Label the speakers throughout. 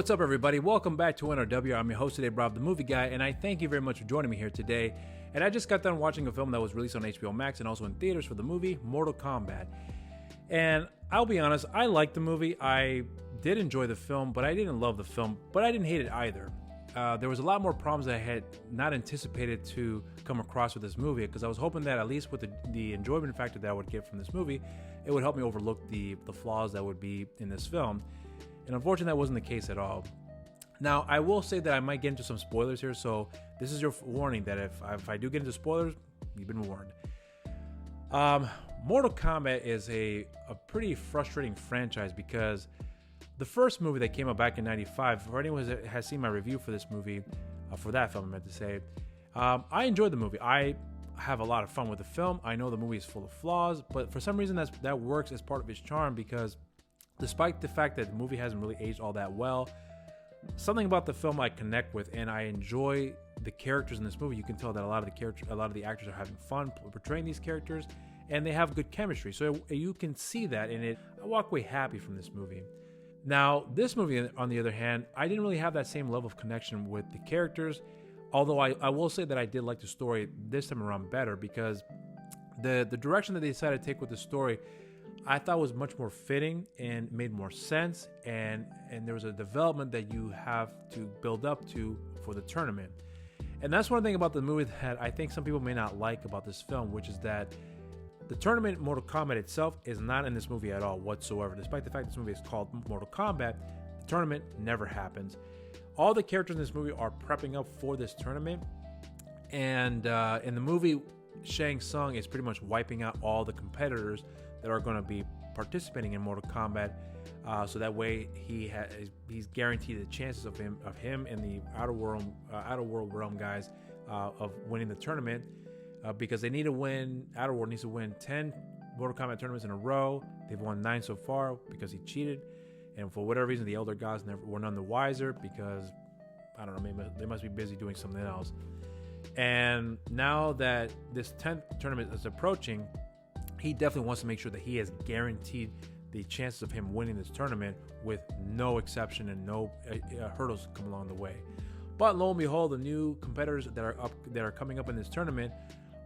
Speaker 1: what's up, everybody? Welcome back to NRW. I'm your host today, Rob, the movie guy, and I thank you very much for joining me here today. And I just got done watching a film that was released on HBO Max and also in theaters for the movie Mortal Kombat. And I'll be honest, I liked the movie. I did enjoy the film, but I didn't love the film, but I didn't hate it either. There was a lot more problems that I had not anticipated to come across with this movie, because I was hoping that at least with the enjoyment factor that I would get from this movie, it would help me overlook the flaws that would be in this film. And unfortunately, that wasn't the case at all. Now, I will say that I might get into some spoilers here, so this is your warning that if I do get into spoilers, you've been warned. Mortal Kombat is a pretty frustrating franchise, because the first movie that came out back in 95, for anyone who has seen my review for this movie, for that film I meant to say, I enjoyed the movie. I have a lot of fun with the film. I know the movie is full of flaws, but for some reason that works as part of its charm, because despite the fact that the movie hasn't really aged all that well, something about the film I connect with, and I enjoy the characters in this movie. You can tell that a lot of the actors are having fun portraying these characters, and they have good chemistry. So you can see that in it. I walk away happy from this movie. Now, this movie, on the other hand, I didn't really have that same level of connection with the characters, although I will say that I did like the story this time around better, because the direction that they decided to take with the story, I thought was much more fitting and made more sense, and there was a development that you have to build up to for the tournament. And that's one thing about the movie that I think some people may not like about this film, which is that the tournament Mortal Kombat itself is not in this movie at all whatsoever. Despite the fact this movie is called Mortal Kombat, the tournament never happens. All the characters in this movie are prepping up for this tournament, and in the movie, Shang Tsung is pretty much wiping out all the competitors that are going to be participating in Mortal Kombat, so that way he's guaranteed the chances of him and the outer world realm guys of winning the tournament, because they need to win. Outer World needs to win 10 Mortal Kombat tournaments in a row. They've won 9 so far because he cheated, and for whatever reason, the Elder Gods were none the wiser, because I don't know, maybe they must be busy doing something else. And now that this 10th tournament is approaching, he definitely wants to make sure that he has guaranteed the chances of him winning this tournament with no exception and no hurdles come along the way. But lo and behold, the new competitors that are coming up in this tournament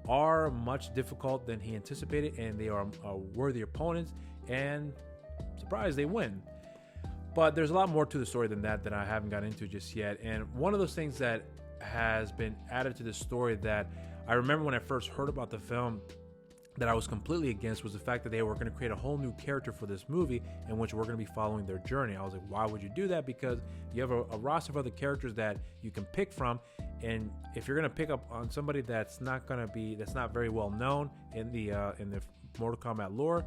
Speaker 1: are much difficult than he anticipated, and they are worthy opponents, and surprise, they win. But there's a lot more to the story than that I haven't gotten into just yet. And one of those things that has been added to this story that I remember when I first heard about the film that I was completely against was the fact that they were going to create a whole new character for this movie in which we're going to be following their journey. I was like, why would you do that? Because you have a roster of other characters that you can pick from, and if you're going to pick up on somebody that's not very well known in the Mortal Kombat lore,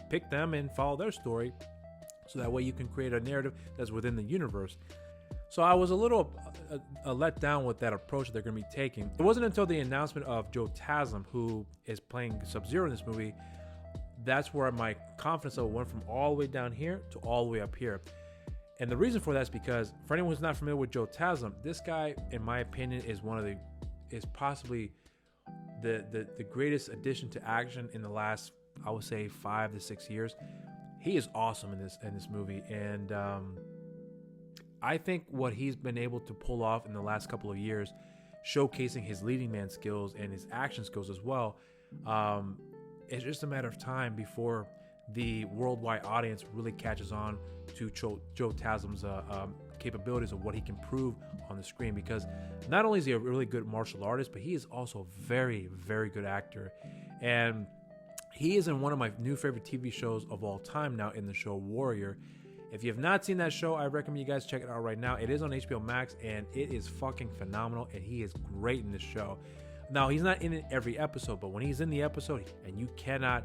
Speaker 1: pick them and follow their story, so that way you can create a narrative that's within the universe. So I was a little let down with that approach that they're going to be taking. It wasn't until the announcement of Joe Taslim, who is playing Sub-Zero in this movie, that's where my confidence level went from all the way down here to all the way up here. And the reason for that is because, for anyone who's not familiar with Joe Taslim, this guy, in my opinion, is possibly the greatest addition to action in the last, I would say, 5 to 6 years. He is awesome in this movie, and I think what he's been able to pull off in the last couple of years, showcasing his leading man skills and his action skills as well, it's just a matter of time before the worldwide audience really catches on to Joe Taslim's capabilities of what he can prove on the screen, because not only is he a really good martial artist, but he is also a very, very good actor. And he is in one of my new favorite TV shows of all time now, in the show Warrior. If you have not seen that show, I recommend you guys check it out right now. It is on HBO Max, and it is fucking phenomenal, and he is great in this show. Now, he's not in it every episode, but when he's in the episode, and you cannot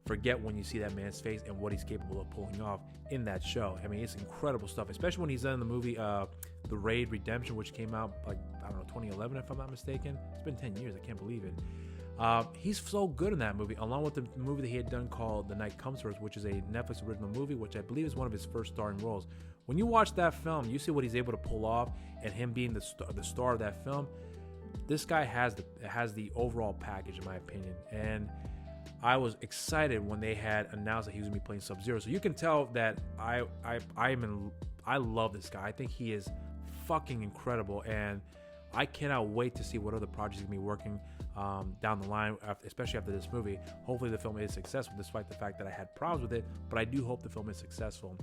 Speaker 1: forget when you see that man's face and what he's capable of pulling off in that show. I mean, it's incredible stuff, especially when he's in the movie The Raid Redemption, which came out, 2011, if I'm not mistaken. It's been 10 years. I can't believe it. He's so good in that movie, along with the movie that he had done called The Night Comes For Us, which is a Netflix original movie, which I believe is one of his first starring roles. When you watch that film, you see what he's able to pull off, and him being the star of that film. This guy has the overall package, in my opinion. And I was excited when they had announced that he was going to be playing Sub-Zero. So you can tell that I love this guy. I think he is fucking incredible, and I cannot wait to see what other projects he's going to be working down the line, especially after this movie. Hopefully the film is successful, despite the fact that I had problems with it, but I do hope the film is successful.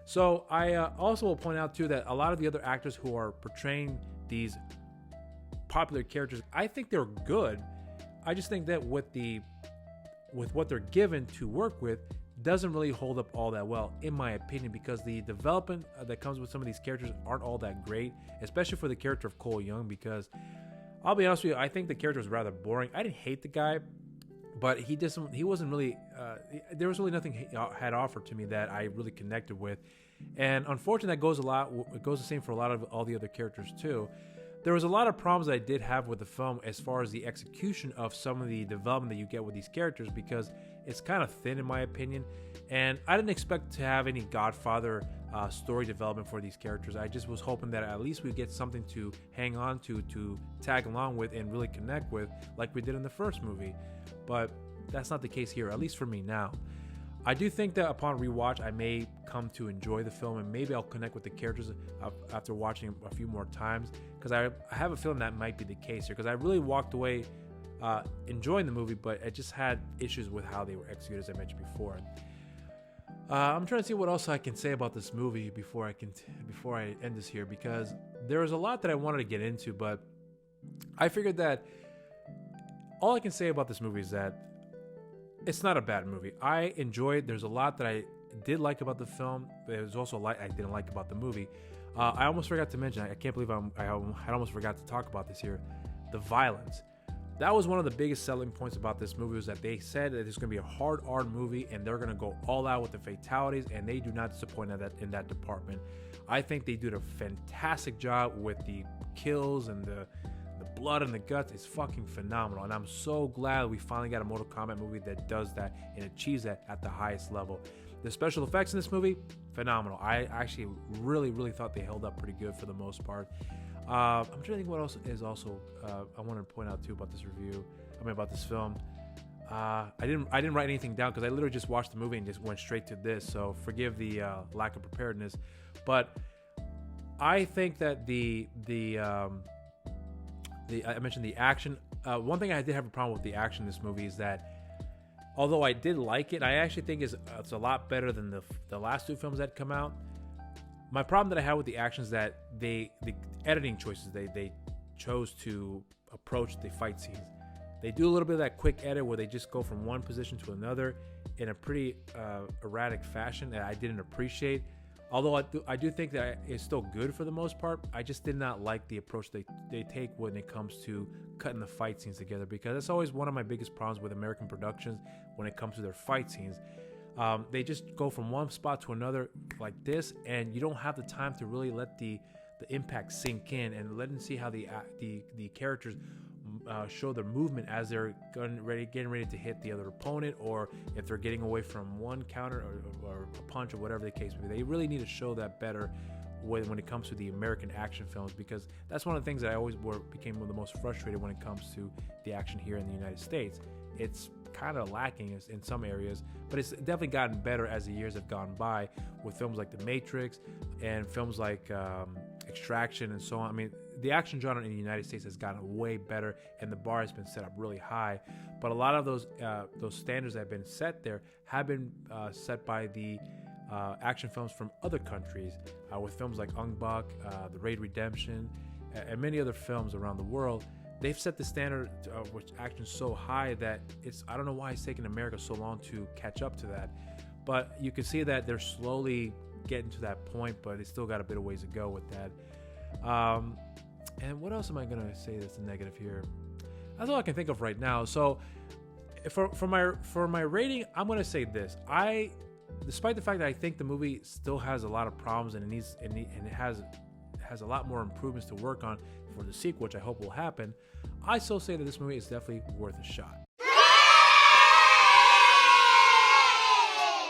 Speaker 1: So I also will point out too that a lot of the other actors who are portraying these popular characters, I think they're good. I just think that with what they're given to work with doesn't really hold up all that well, in my opinion, because the development that comes with some of these characters aren't all that great, especially for the character of Cole Young, because I'll be honest with you, I think the character was rather boring. I didn't hate the guy, but he wasn't really there was really nothing he had offered to me that I really connected with. And unfortunately, it goes the same for a lot of all the other characters too. There was a lot of problems I did have with the film as far as the execution of some of the development that you get with these characters, because it's kind of thin in my opinion, and I didn't expect to have any Godfather story development for these characters. I just was hoping that at least we get something to hang on to tag along with and really connect with, like we did in the first movie. But that's not the case here, at least for me now. I do think that upon rewatch, I may come to enjoy the film, and maybe I'll connect with the characters after watching a few more times, because I have a feeling that might be the case here, because I really walked away enjoying the movie, but I just had issues with how they were executed, as I mentioned before. I'm trying to see what else I can say about this movie before I end this here, because there was a lot that I wanted to get into, but I figured that all I can say about this movie is that it's not a bad movie. I enjoyed. There's a lot that I did like about the film. There's also a lot I didn't like about the movie. I almost forgot to mention. I can't believe I almost forgot to talk about this here. The violence. That was one of the biggest selling points about this movie, was that they said that it's going to be a hard R movie and they're going to go all out with the fatalities, and they do not disappoint in that department. I think they did a fantastic job with the kills and the blood and the guts. Is fucking phenomenal, and I'm so glad we finally got a Mortal Kombat movie that does that and achieves that at the highest level. The special effects in this movie, phenomenal. I actually really thought they held up pretty good for the most part. I'm trying to think what else is also I want to point out too about this review. About this film. I didn't write anything down because I literally just watched the movie and just went straight to this. So forgive the lack of preparedness, but I think that I mentioned the action. One thing I did have a problem with the action in this movie is that, although I did like it, I actually think it's a lot better than the last two films that come out. My problem that I had with the action is that the editing choices they chose to approach the fight scenes. They do a little bit of that quick edit where they just go from one position to another in a pretty erratic fashion that I didn't appreciate. Although I do think that it's still good for the most part, I just did not like the approach they take when it comes to cutting the fight scenes together, because that's always one of my biggest problems with American productions when it comes to their fight scenes. They just go from one spot to another like this, and you don't have the time to really let the impact sink in and let them see how the characters show their movement as they're getting ready to hit the other opponent, or if they're getting away from one counter or a punch or whatever the case may be. They really need to show that better when it comes to the American action films, because that's one of the things that I always became one of the most frustrated when it comes to the action here in the United States. It's kind of lacking in some areas, but it's definitely gotten better as the years have gone by, with films like The Matrix and films like Extraction and so on. I mean, the action genre in the United States has gotten way better, and the bar has been set up really high. But a lot of those standards that have been set there have been set by the action films from other countries, with films like Ong Bak, The Raid Redemption, and many other films around the world. They've set the standard of action so high that I don't know why it's taken America so long to catch up to that. But you can see that they're slowly getting to that point, but it's still got a bit of ways to go with that. And what else am I going to say that's negative here? That's all I can think of right now. So for my rating, I'm going to say this. Despite the fact that I think the movie still has a lot of problems and it has a lot more improvements to work on for the sequel, which I hope will happen, I still say that this movie is definitely worth a shot.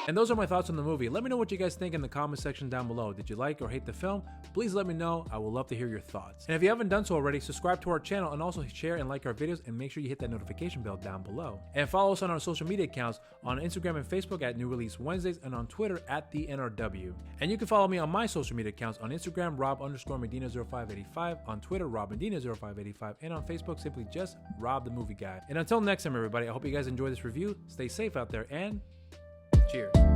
Speaker 1: And those are my thoughts on the movie. Let me know what you guys think in the comment section down below. Did you like or hate the film? Please let me know. I would love to hear your thoughts. And if you haven't done so already, subscribe to our channel and also share and like our videos, and make sure you hit that notification bell down below. And follow us on our social media accounts on Instagram and Facebook at New Release Wednesdays, and on Twitter at the NRW. And you can follow me on my social media accounts on Instagram, Rob_Medina0585, on Twitter, RobMedina0585, and on Facebook, simply just Rob the Movie Guy. And until next time, everybody, I hope you guys enjoy this review. Stay safe out there, and cheers.